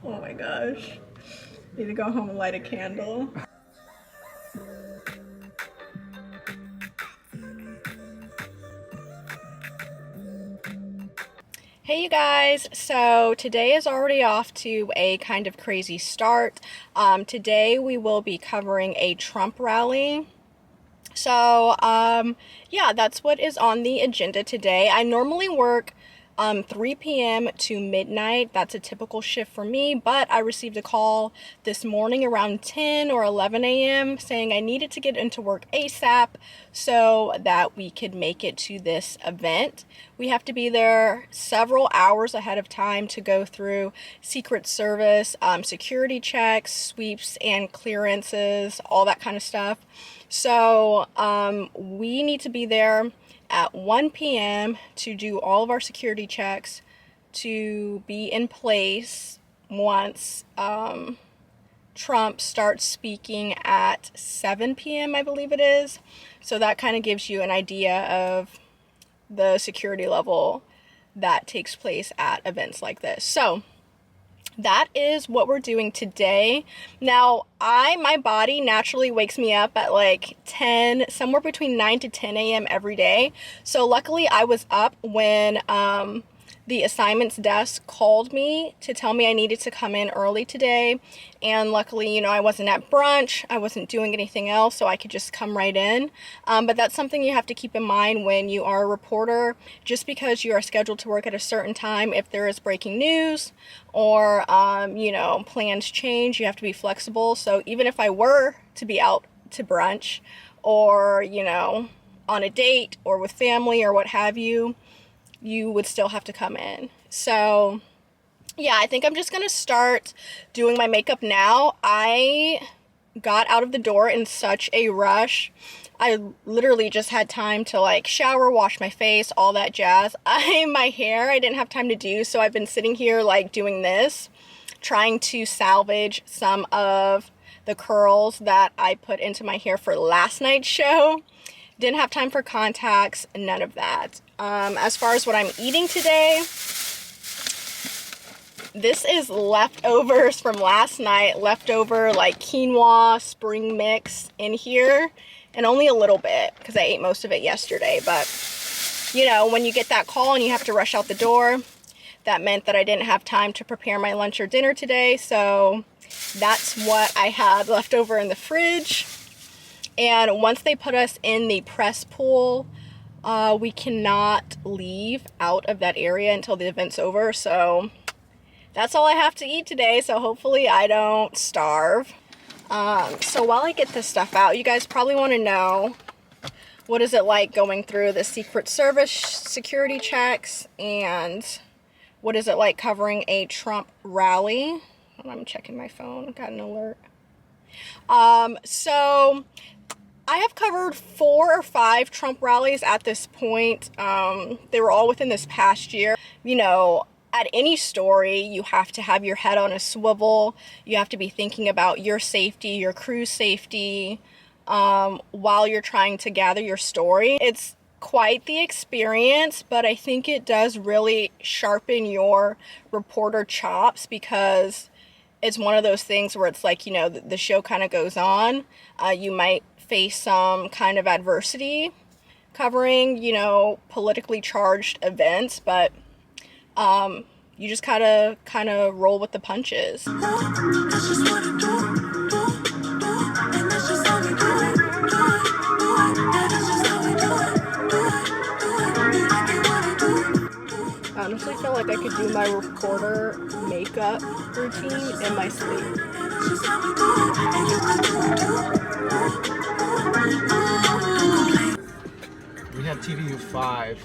Oh my gosh. Need to go home and light a candle. Hey you guys, so today is already off to a kind of crazy start. Today we will be covering a Trump rally. So yeah, that's what is on the agenda today. I normally work 3 p.m. to midnight. That's a typical shift for me, but I received a call this morning around 10 or 11 a.m. saying I needed to get into work ASAP so that we could make it to this event. We have to be there several hours ahead of time to go through Secret Service, security checks, sweeps and clearances, all that kind of stuff. So we need to be there at 1 p.m. to do all of our security checks, to be in place once Trump starts speaking at 7 p.m. I believe it is. So that kind of gives you an idea of the security level that takes place at events like this. So that is what we're doing today. Now, my body naturally wakes me up at like 10, somewhere between 9 to 10 a.m. every day. So luckily I was up when the assignments desk called me to tell me I needed to come in early today. And luckily, you know, I wasn't at brunch, I wasn't doing anything else, so I could just come right in. But that's something you have to keep in mind when you are a reporter. Just because you are scheduled to work at a certain time, if there is breaking news or, you know, plans change, you have to be flexible. So even if I were to be out to brunch or, you know, on a date or with family or what have you, you would still have to come in. So yeah, I think I'm just gonna start doing my makeup now. I got out of the door in such a rush. I literally just had time to like shower, wash my face, all that jazz. My hair I didn't have time to do, so I've been sitting here like doing this, trying to salvage some of the curls that I put into my hair for last night's show. Didn't have time for contacts, none of that. As far as what I'm eating today, this is leftovers from last night, leftover like quinoa spring mix in here, and only a little bit because I ate most of it yesterday. But you know, when you get that call and you have to rush out the door, that meant that I didn't have time to prepare my lunch or dinner today, so that's what I had left over in the fridge. And once they put us in the press pool, we cannot leave out of that area until the event's over. So that's all I have to eat today. So hopefully I don't starve. So while I get this stuff out, you guys probably want to know, what is it like going through the Secret Service security checks, and what is it like covering a Trump rally? I'm checking my phone, got an alert. So I have covered 4 or 5 Trump rallies at this point. They were all within this past year. You know, at any story, you have to have your head on a swivel. You have to be thinking about your safety, your crew's safety, while you're trying to gather your story. It's quite the experience, but I think it does really sharpen your reporter chops, because it's one of those things where it's like, you know, the show kind of goes on. You might face some kind of adversity covering, you know, politically charged events, but you just kind of roll with the punches. I honestly feel like I could do my reporter makeup routine in my sleep. We have TVU 5.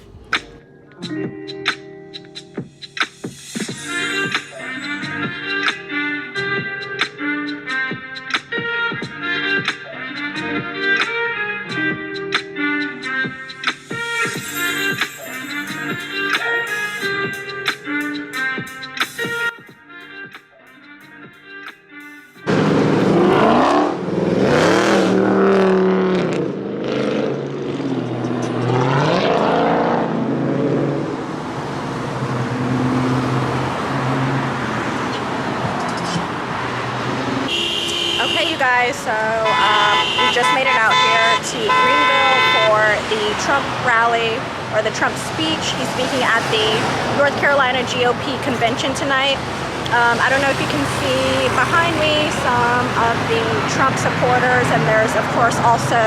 Hey you guys, so we just made it out here to Greenville for the Trump rally, or the Trump speech. He's speaking at the North Carolina GOP convention tonight. I don't know if you can see behind me some of the Trump supporters, and there's of course also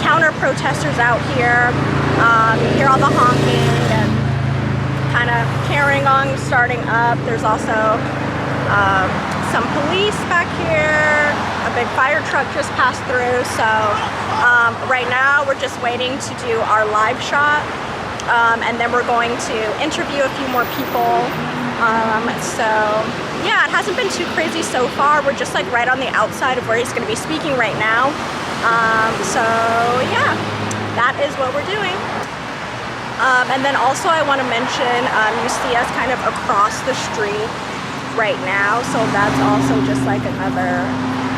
counter protesters out here. You hear all the honking and kind of carrying on, starting up. There's also some police back here. A big fire truck just passed through. So right now we're just waiting to do our live shot, and then we're going to interview a few more people. So yeah, it hasn't been too crazy so far. We're just like right on the outside of where he's going to be speaking right now. So yeah, that is what we're doing. And then also I want to mention, you see us kind of across the street right now, so that's also just like another,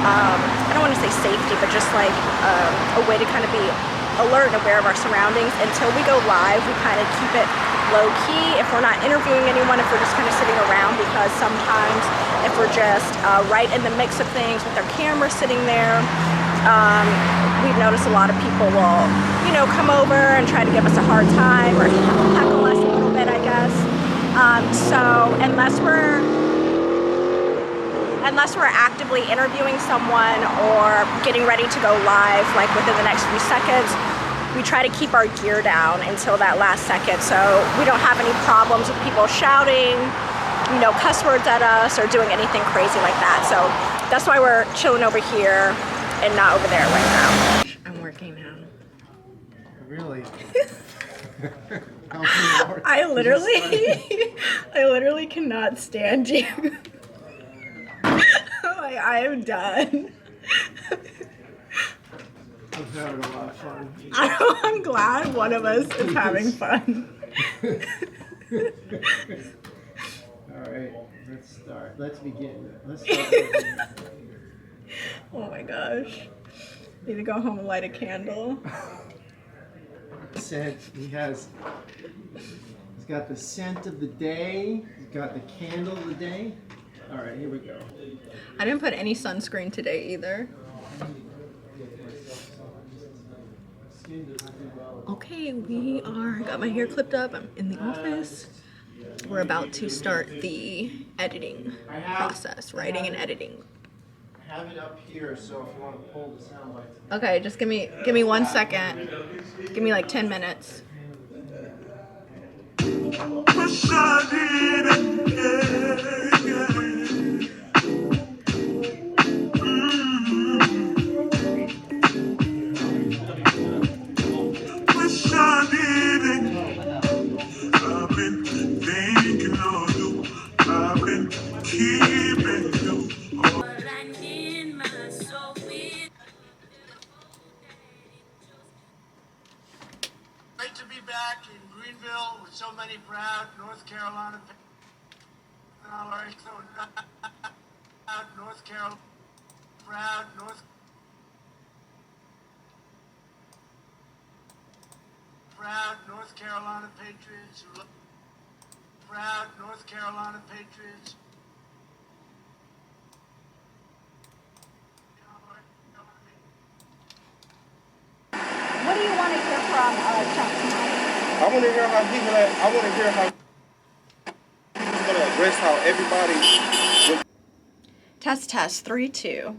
I don't want to say safety, but just like a way to kind of be alert and aware of our surroundings. Until we go live, we kind of keep it low-key if we're not interviewing anyone, if we're just kind of sitting around, because sometimes if we're just right in the mix of things with our camera sitting there, we've noticed a lot of people will, you know, come over and try to give us a hard time or heckle us a little bit, I guess. So unless we're actively interviewing someone or getting ready to go live, like within the next few seconds, we try to keep our gear down until that last second, so we don't have any problems with people shouting, you know, cuss words at us or doing anything crazy like that. So that's why we're chilling over here and not over there right now. I'm working now. Really? I literally cannot stand you. Like, I am done. I'm having a lot of fun. I'm glad one of us is having fun. Alright, let's start. Let's begin. Let's start. Oh my gosh. Need to go home and light a candle. Scent. He's got the scent of the day. He's got the candle of the day. Alright, here we go. I didn't put any sunscreen today either. Okay, got my hair clipped up. I'm in the office. We're about to start the editing process, writing and editing. I have it up here, so if you want to pull the sound bites. Okay, just give me 1 second. Give me like 10 minutes. Great to be back in Greenville with so many proud North Carolina proud North Carolina patriots who proud North Carolina patriots. What do you want to hear from Trump tonight? I want to hear how he's going to address how everybody. Test 3 2.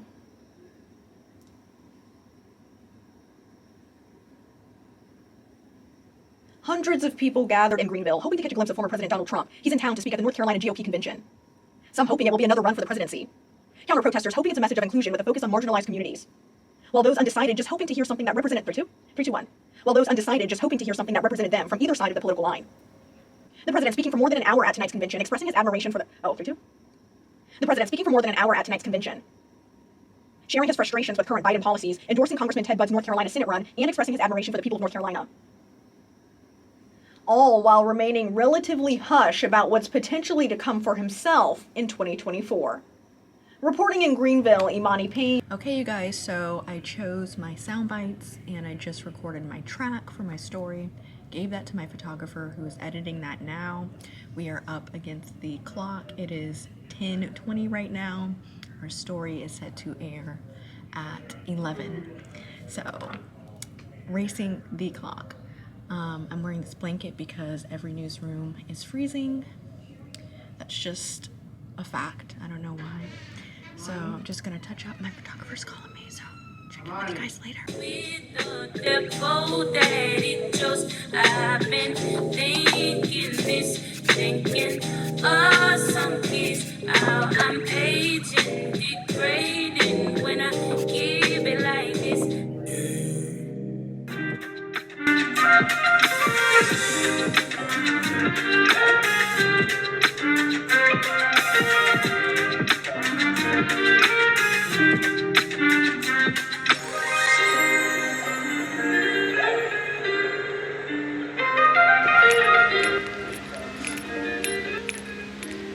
Hundreds of people gathered in Greenville, hoping to catch a glimpse of former President Donald Trump. He's in town to speak at the North Carolina GOP convention. Some hoping it will be another run for the presidency. Counter-protesters hoping it's a message of inclusion with a focus on marginalized communities. While those undecided just hoping to hear something that represented 3 2 1. While those undecided just hoping to hear something that represented them from either side of the political line. The president speaking for more than an hour at tonight's convention, expressing his admiration for the 3 2. The president speaking for more than an hour at tonight's convention, sharing his frustrations with current Biden policies, endorsing Congressman Ted Budd's North Carolina Senate run, and expressing his admiration for the people of North Carolina. All while remaining relatively hush about what's potentially to come for himself in 2024. Reporting in Greenville, Imani Payne. Okay, you guys, so I chose my sound bites and I just recorded my track for my story. Gave that to my photographer who is editing that now. We are up against the clock. It is 10:20 right now. Our story is set to air at 11. So, racing the clock. I'm wearing this blanket because every newsroom is freezing. That's just a fact. I don't know why. So I'm just gonna touch up. My photographer's calling me, so check in with you guys later. I've been thinking some piece how I'm aging, degrading when I give it like this.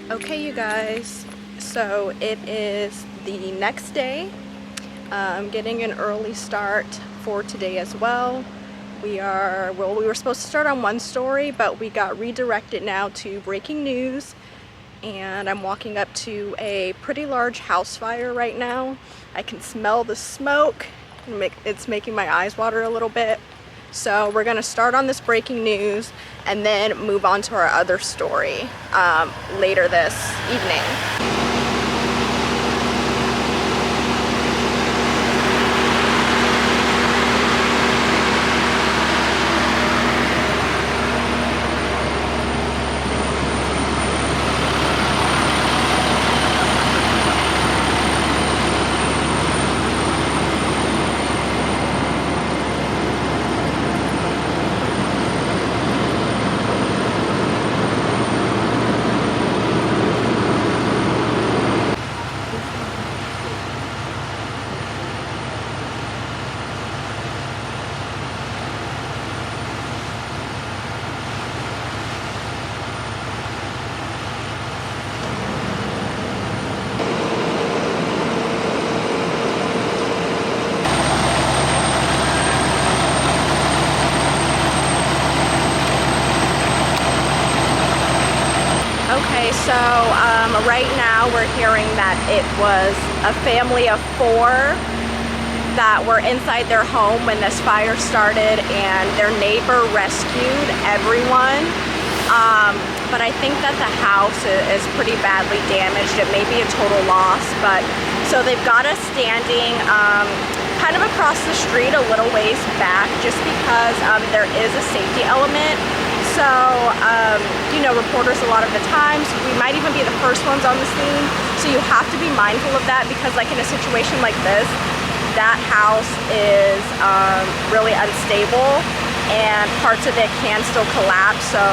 Okay, you guys, so it is the next day. I'm getting an early start for today as well. We were supposed to start on one story, but we got redirected now to breaking news, and I'm walking up to a pretty large house fire right now. I can smell the smoke. It's making my eyes water a little bit. So we're gonna start on this breaking news and then move on to our other story later this evening. Okay, so right now we're hearing that it was a family of 4 that were inside their home when this fire started, and their neighbor rescued everyone. But I think that the house is pretty badly damaged. It may be a total loss, but so they've got us standing kind of across the street a little ways back, just because there is a safety element. So, you know, reporters a lot of the times, we might even be the first ones on the scene. So you have to be mindful of that, because like in a situation like this, that house is really unstable and parts of it can still collapse. So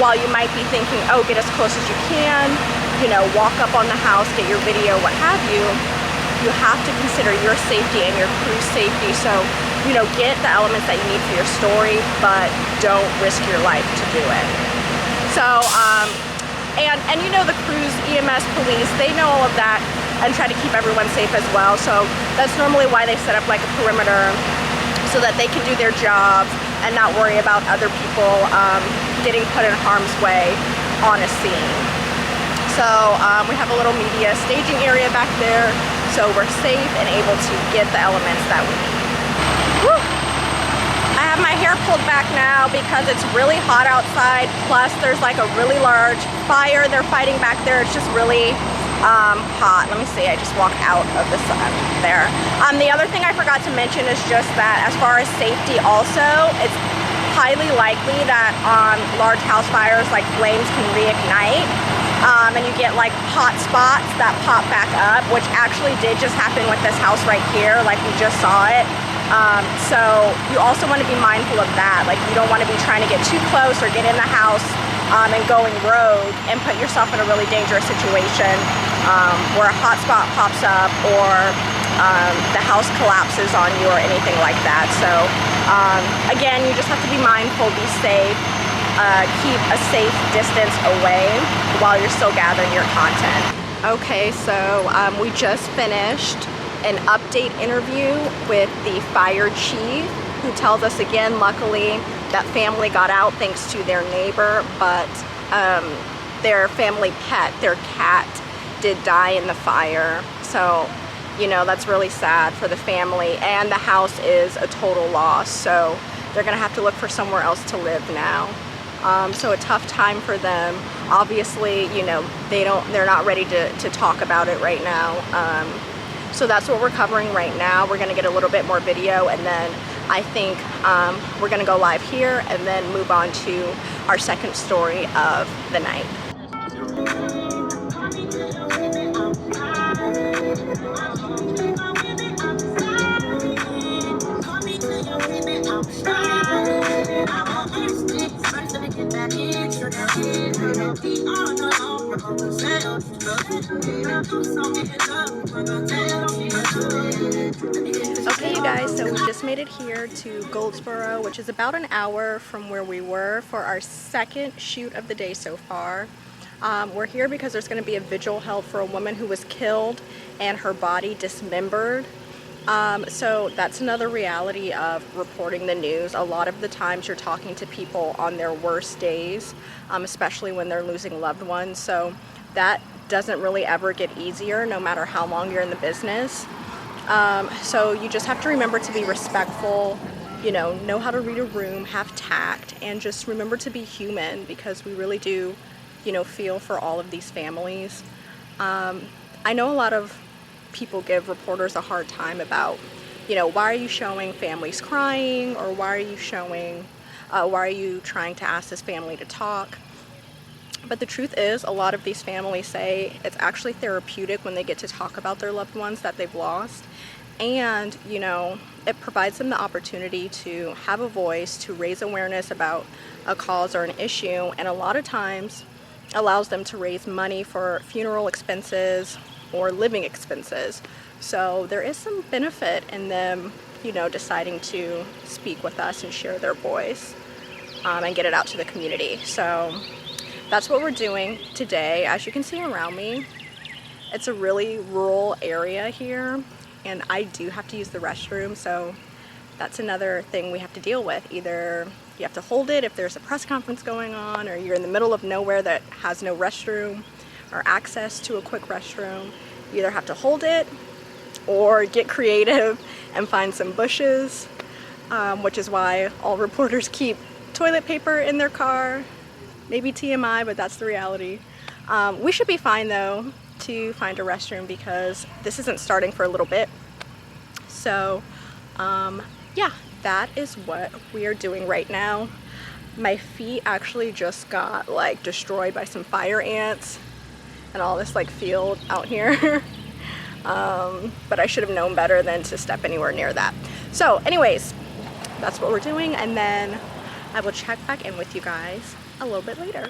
while you might be thinking, oh, get as close as you can, you know, walk up on the house, get your video, what have you, you have to consider your safety and your crew's safety. So, you know, get the elements that you need for your story, but don't risk your life to do it. So, and you know, the crews, EMS, police, they know all of that and try to keep everyone safe as well. So that's normally why they set up like a perimeter, so that they can do their jobs and not worry about other people getting put in harm's way on a scene. So we have a little media staging area back there, so we're safe and able to get the elements that we need. Woo! I have my hair pulled back now because it's really hot outside, plus there's like a really large fire they're fighting back there. It's just really hot. Let me see, I just walked out of the sun there. The other thing I forgot to mention is just that as far as safety also, it's highly likely that on large house fires, like flames can reignite, and you get like hot spots that pop back up, which actually did just happen with this house right here, like we just saw it. So you also want to be mindful of that. Like, you don't want to be trying to get too close or get in the house and going rogue and put yourself in a really dangerous situation where a hot spot pops up or the house collapses on you or anything like that. So again, you just have to be mindful, be safe, keep a safe distance away while you're still gathering your content. Okay, so we just finished an update interview with the fire chief, who tells us again, luckily, that family got out thanks to their neighbor, but their family pet, their cat, did die in the fire. So, you know, that's really sad for the family, and the house is a total loss. So they're gonna have to look for somewhere else to live now. So a tough time for them. Obviously, you know, they're not ready to talk about it right now. So that's what we're covering right now. We're gonna get a little bit more video, and then I think we're gonna go live here and then move on to our second story of the night. Okay, you guys, so we just made it here to Goldsboro, which is about an hour from where we were for our second shoot of the day so far. We're here because there's going to be a vigil held for a woman who was killed and her body dismembered. So that's another reality of reporting the news. A lot of the times you're talking to people on their worst days, especially when they're losing loved ones. So that doesn't really ever get easier, no matter how long you're in the business. So you just have to remember to be respectful, you know how to read a room, have tact, and just remember to be human, because we really do, you know, feel for all of these families. I know a lot of people give reporters a hard time about, you know, why are you showing families crying, or why are you trying to ask this family to talk? But the truth is, a lot of these families say it's actually therapeutic when they get to talk about their loved ones that they've lost. And, you know, it provides them the opportunity to have a voice, to raise awareness about a cause or an issue, and a lot of times allows them to raise money for funeral expenses or living expenses. So there is some benefit in them, you know, deciding to speak with us and share their voice and get it out to the community. So that's what we're doing today. As you can see around me, it's a really rural area here, and I do have to use the restroom, so that's another thing we have to deal with. Either you have to hold it if there's a press conference going on, or you're in the middle of nowhere that has no restroom or access to a quick restroom. You either have to hold it or get creative and find some bushes, which is why all reporters keep toilet paper in their car. Maybe TMI, but that's the reality. We should be fine though to find a restroom, because this isn't starting for a little bit. So yeah, that is what we are doing right now. My feet actually just got like destroyed by some fire ants and all this like field out here. But I should have known better than to step anywhere near that. So anyways, that's what we're doing, and then I will check back in with you guys a little bit later.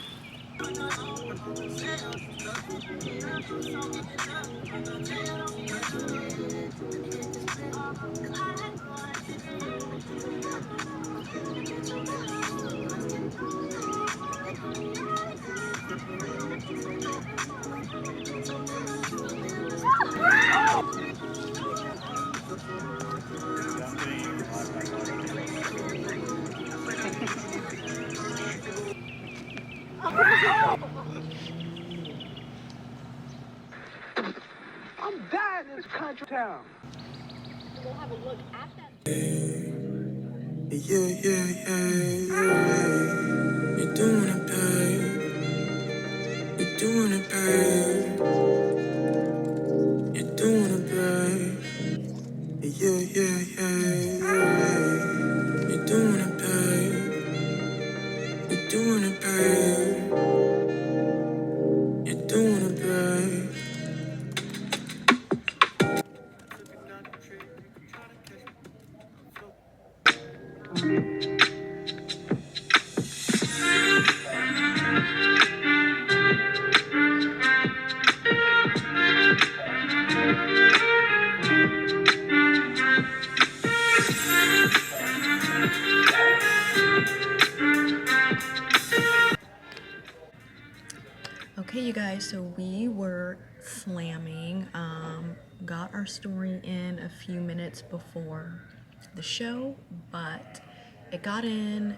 I'm dying in this country town. We'll have a look at that. Yeah, yeah, yeah, yeah. You're doing it, babe. You're doing it, babe. You're doing it, babe. Yeah, yeah, yeah, yeah. You're doing it, babe. You're doing it, babe. You're doing it, babe. Okay, you guys, so we were slamming, got our story in a few minutes before the show, but it got in,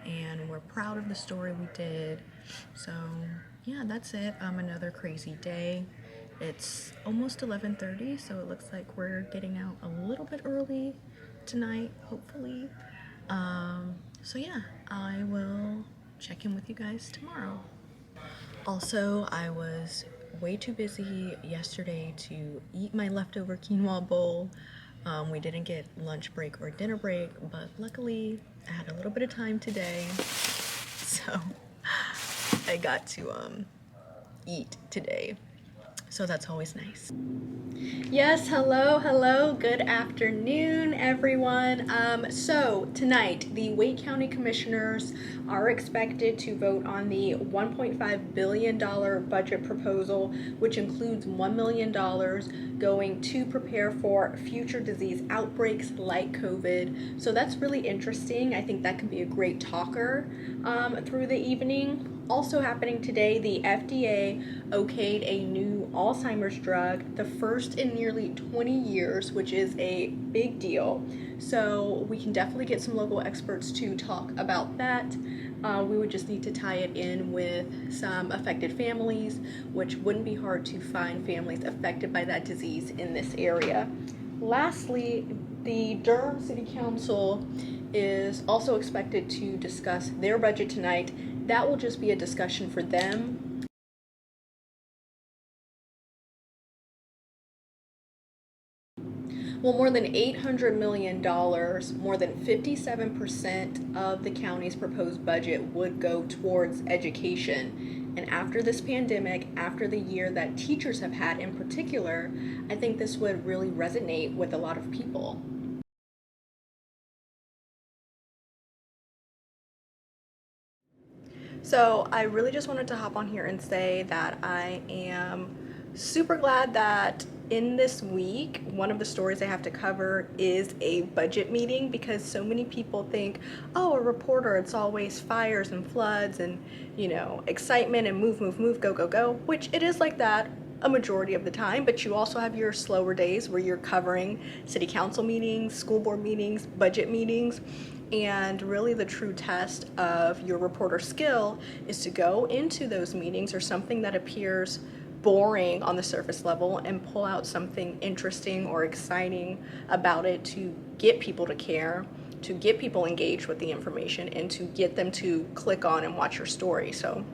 and we're proud of the story we did. So yeah, that's it. Another crazy day. It's almost 11:30, so it looks like we're getting out a little bit early tonight, hopefully. So yeah, I will check in with you guys tomorrow. Also, I was way too busy yesterday to eat my leftover quinoa bowl. We didn't get lunch break or dinner break, but luckily I had a little bit of time today, so I got to eat today. So that's always nice. Yes, hello, good afternoon, everyone. So tonight, the Wake County Commissioners are expected to vote on the $1.5 billion budget proposal, which includes $1 million going to prepare for future disease outbreaks like COVID. So that's really interesting. I think that can be a great talker through the evening. Also happening today, the FDA okayed a new Alzheimer's drug, the first in nearly 20 years, which is a big deal. So we can definitely get some local experts to talk about that. We would just need to tie it in with some affected families, which wouldn't be hard to find families affected by that disease in this area. Lastly, the Durham City Council is also expected to discuss their budget tonight. That will just be a discussion for them. Well, more than $800 million, more than 57% of the county's proposed budget would go towards education. And after this pandemic, after the year that teachers have had in particular, I think this would really resonate with a lot of people. So I really just wanted to hop on here and say that I am super glad that in this week, one of the stories I have to cover is a budget meeting, because so many people think, oh, a reporter, it's always fires and floods and, you know, excitement and move, go, which it is like that a majority of the time, but you also have your slower days where you're covering city council meetings, school board meetings, budget meetings. And really the true test of your reporter skill is to go into those meetings or something that appears boring on the surface level and pull out something interesting or exciting about it to get people to care, to get people engaged with the information, and to get them to click on and watch your story. So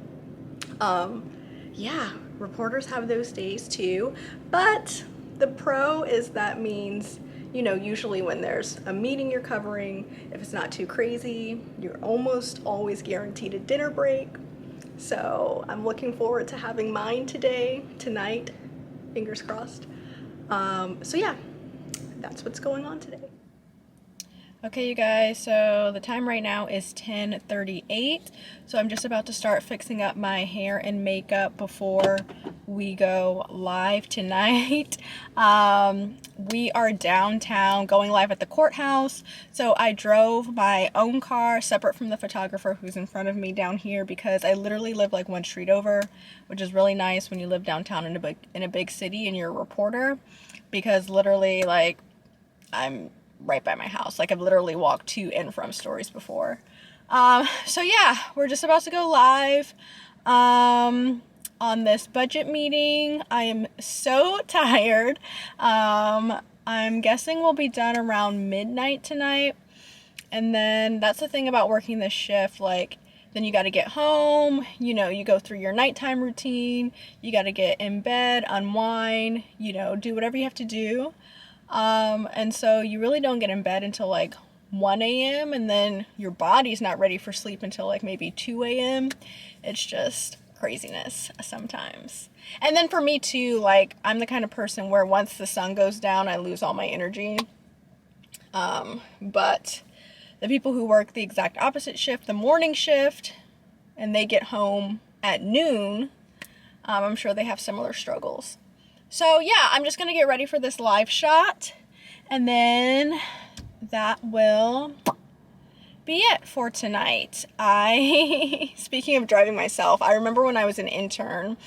yeah, reporters have those days too, but the pro is that means, you know, usually when there's a meeting you're covering, if it's not too crazy, you're almost always guaranteed a dinner break. So I'm looking forward to having mine tonight, fingers crossed. So yeah, that's what's going on today. Okay, you guys, so the time right now is 10:38, so I'm just about to start fixing up my hair and makeup before we go live tonight. We are downtown, going live at the courthouse, so I drove my own car separate from the photographer who's in front of me down here, because I literally live like one street over, which is really nice when you live downtown in a big city and you're a reporter, because literally, like, I'm right by my house. Like, I've literally walked to and from stories before. So yeah, we're just about to go live on this budget meeting. I am so tired. I'm guessing we'll be done around midnight tonight. And then that's the thing about working this shift, like, then you got to get home, you know, you go through your nighttime routine, you got to get in bed, unwind, you know, do whatever you have to do. And so you really don't get in bed until like 1 a.m. and then your body's not ready for sleep until like maybe 2 a.m. It's just craziness sometimes. And then for me too, like, I'm the kind of person where once the sun goes down, I lose all my energy. But the people who work the exact opposite shift, the morning shift, and they get home at noon, I'm sure they have similar struggles. So yeah, I'm just gonna get ready for this live shot, and then that will be it for tonight. Speaking of driving myself, I remember when I was an intern,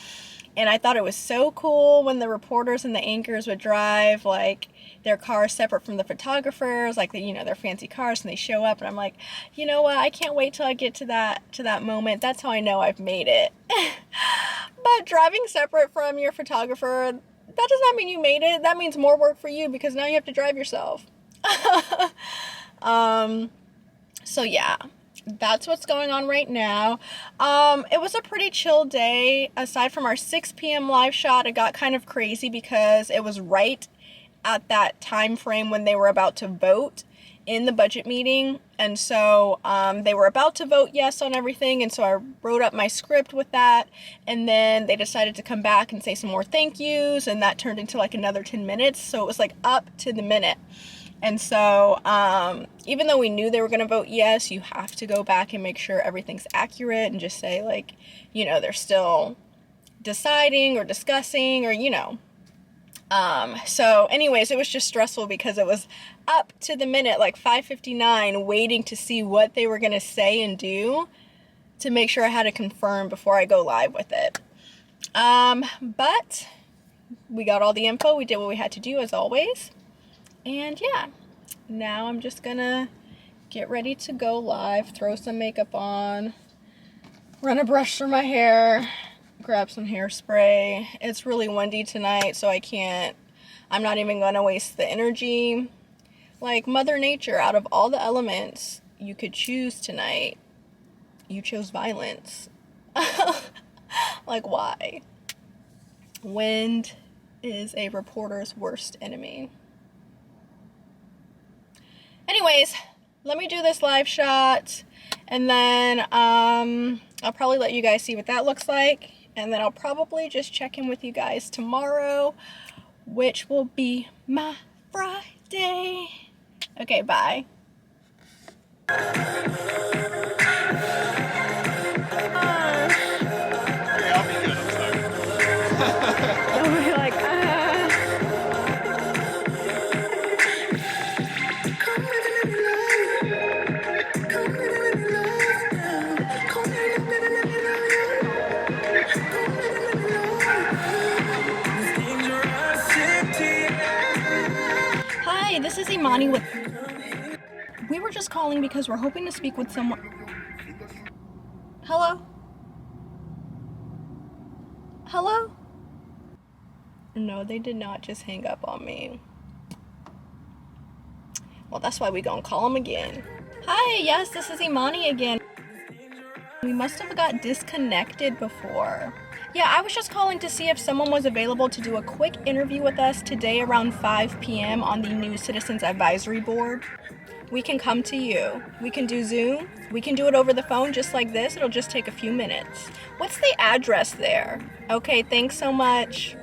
and I thought it was so cool when the reporters and the anchors would drive like their cars separate from the photographers, like, you know, their fancy cars, and they show up, and I'm like, you know what, I can't wait till I get to that moment. That's how I know I've made it. but driving separate from your photographer, that does not mean you made it. That means more work for you because now you have to drive yourself. So yeah, that's what's going on right now. It was a pretty chill day. Aside from our 6 p.m. live shot, it got kind of crazy because it was right at that time frame when they were about to vote in the budget meeting, and so they were about to vote yes on everything, and so I wrote up my script with that, and then they decided to come back and say some more thank yous, and that turned into like another 10 minutes, so it was like up to the minute. And so even though we knew they were going to vote yes, you have to go back and make sure everything's accurate and just say, like, you know, they're still deciding or discussing, or, you know. So anyways, it was just stressful because it was up to the minute, like 5:59, waiting to see what they were going to say and do to make sure I had to confirm before I go live with it. But we got all the info. We did what we had to do as always. And yeah, now I'm just gonna get ready to go live, throw some makeup on, run a brush through my hair, grab some hairspray. It's really windy tonight, so I'm not even gonna waste the energy. Like, Mother Nature, out of all the elements you could choose tonight, you chose violence. Like, why? Wind is a reporter's worst enemy. Anyways, let me do this live shot, and then I'll probably let you guys see what that looks like, and then I'll probably just check in with you guys tomorrow, which will be my Friday. Okay, bye. Hey, I'll be good, I'm sorry. I'll be like, Hi, this is Imani with... We were just calling because we're hoping to speak with someone... Hello? Hello? No, they did not just hang up on me. Well, that's why we gonna call them again. Hi, yes, this is Imani again. We must have got disconnected before. Yeah, I was just calling to see if someone was available to do a quick interview with us today around 5 p.m. on the new Citizens Advisory Board. We can come to you. We can do Zoom. We can do it over the phone just like this. It'll just take a few minutes. What's the address there? Okay, thanks so much.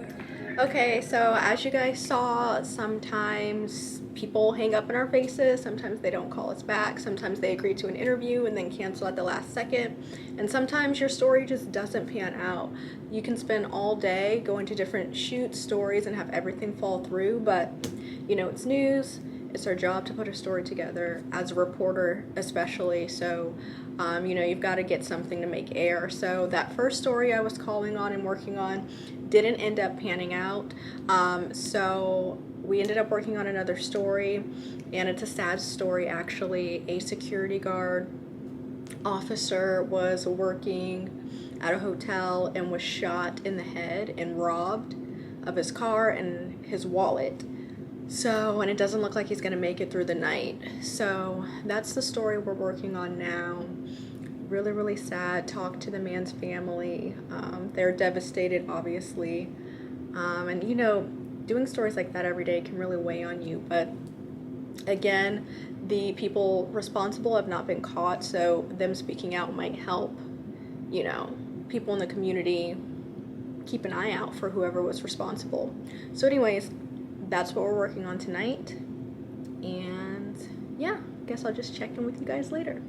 Okay, so as you guys saw, sometimes people hang up in our faces, sometimes they don't call us back, sometimes they agree to an interview and then cancel at the last second, and sometimes your story just doesn't pan out. You can spend all day going to different shoots, stories, and have everything fall through, but you know, it's news. It's our job to put a story together, as a reporter especially, so you know, you've got to get something to make air. So that first story I was calling on and working on didn't end up panning out, so we ended up working on another story, and it's a sad story actually. A security guard officer was working at a hotel and was shot in the head and robbed of his car and his wallet. So, and it doesn't look like he's going to make it through the night. So that's the story we're working on now. Really, really sad. Talked to the man's family. They're devastated, obviously. And, you know, doing stories like that every day can really weigh on you. But again, the people responsible have not been caught, so them speaking out might help, you know, people in the community keep an eye out for whoever was responsible. So anyways, that's what we're working on tonight, and yeah, I guess I'll just check in with you guys later.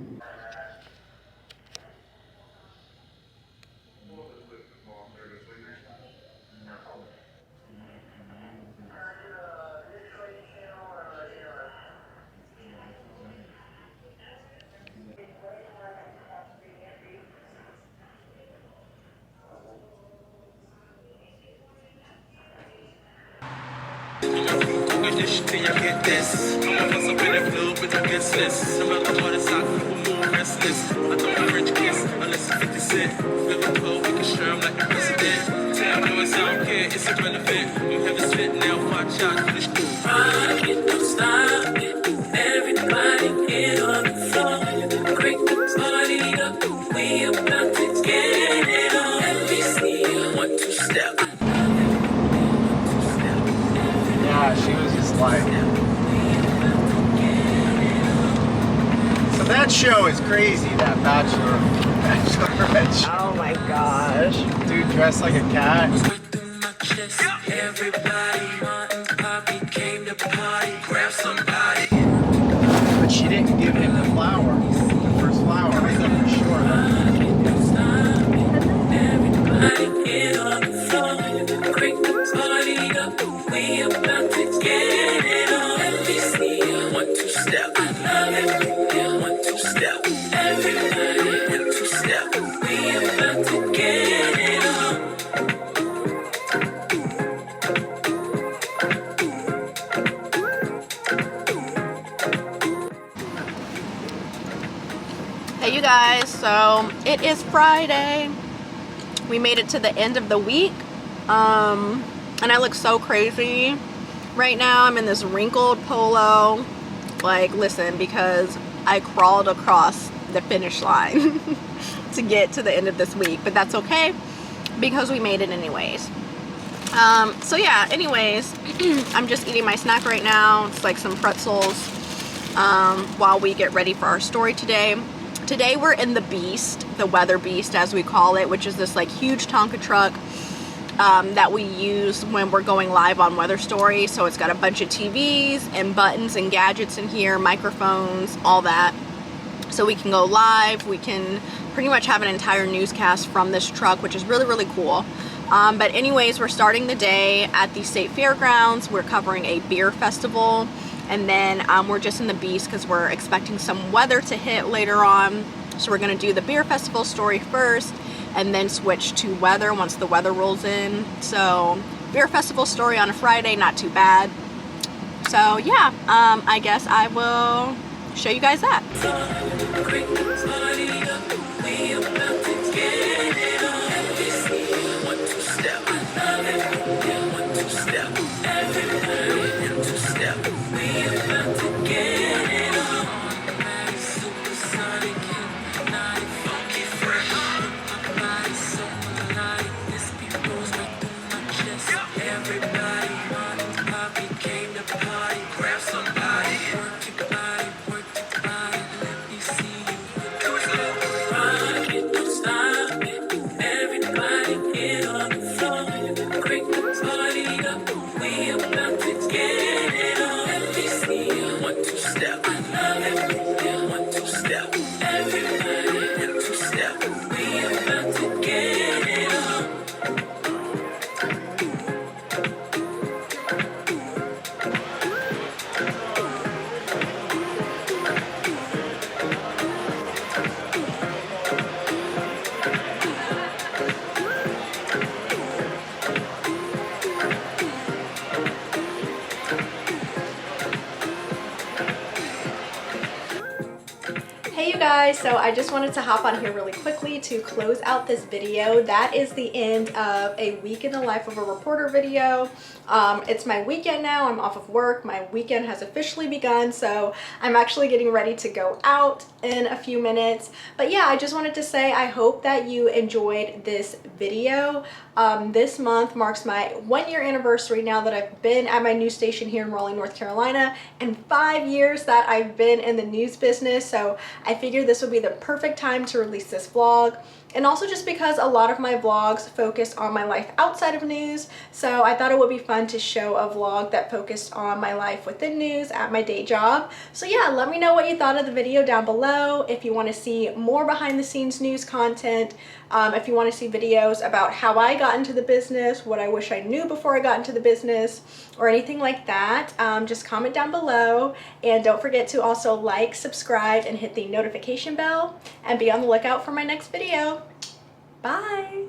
Till you get this. I'm a up in the club with a guest list. Some of the water sock, people more restless. I don't average kiss unless 50 Cent. Flip a code, we can share 'em like the president. Tell noise, I don't care, it's irrelevant. I'm heaven spit now, watch out, finish. Rock it, don't stop it. Everybody get on the floor. Break the party up. We about to get it on. Let me see you 1, 2 step. Yeah, she was just like. So that show is crazy. That Bachelorette show. Oh my gosh. Dude dressed like a cat. Everybody wanting to party, came to party, grab somebody. But she didn't give him the flowers. The first flower, I said for sure. Everybody get on the floor, break the party up. We about to get it on. Let me see you 1, 2 step. I love it. Yeah, 1, 2 step. Everybody 1, 2 step. We about to get it on. Hey you guys, so it is Friday. We made it to the end of the week. And I look so crazy right now. I'm in this wrinkled polo. Like, listen, because I crawled across the finish line to get to the end of this week, but that's okay because we made it anyways. So yeah, anyways, I'm just eating my snack right now. It's like some pretzels while we get ready for our story today. Today we're in the Beast, the Weather Beast as we call it, which is this like huge Tonka truck that we use when we're going live on Weather Story. So it's got a bunch of TVs and buttons and gadgets in here, microphones, all that. So we can go live. We can pretty much have an entire newscast from this truck, which is really, really cool. But anyways, we're starting the day at the State Fairgrounds. We're covering a beer festival. And then we're just in the Beast because we're expecting some weather to hit later on. So we're going to do the beer festival story first and then switch to weather once the weather rolls in. So beer festival story on a Friday, not too bad. So yeah, I guess I will show you guys that. Guys, so I just wanted to hop on here really quickly to close out this video. That is the end of a week in the life of a reporter video. It's my weekend now. I'm off of work. My weekend has officially begun, so I'm actually getting ready to go out in a few minutes. But yeah, I just wanted to say I hope that you enjoyed this video. This month marks my 1-year anniversary now that I've been at my news station here in Raleigh, North Carolina, and 5 years that I've been in the news business. So I figured this would be the perfect time to release this vlog. And also just because a lot of my vlogs focus on my life outside of news, so I thought it would be fun to show a vlog that focused on my life within news at my day job. So yeah, let me know what you thought of the video down below. If you want to see more behind the scenes news content, if you want to see videos about how I got into the business, what I wish I knew before I got into the business, or anything like that, just comment down below. And don't forget to also like, subscribe, and hit the notification bell, and be on the lookout for my next video. Bye!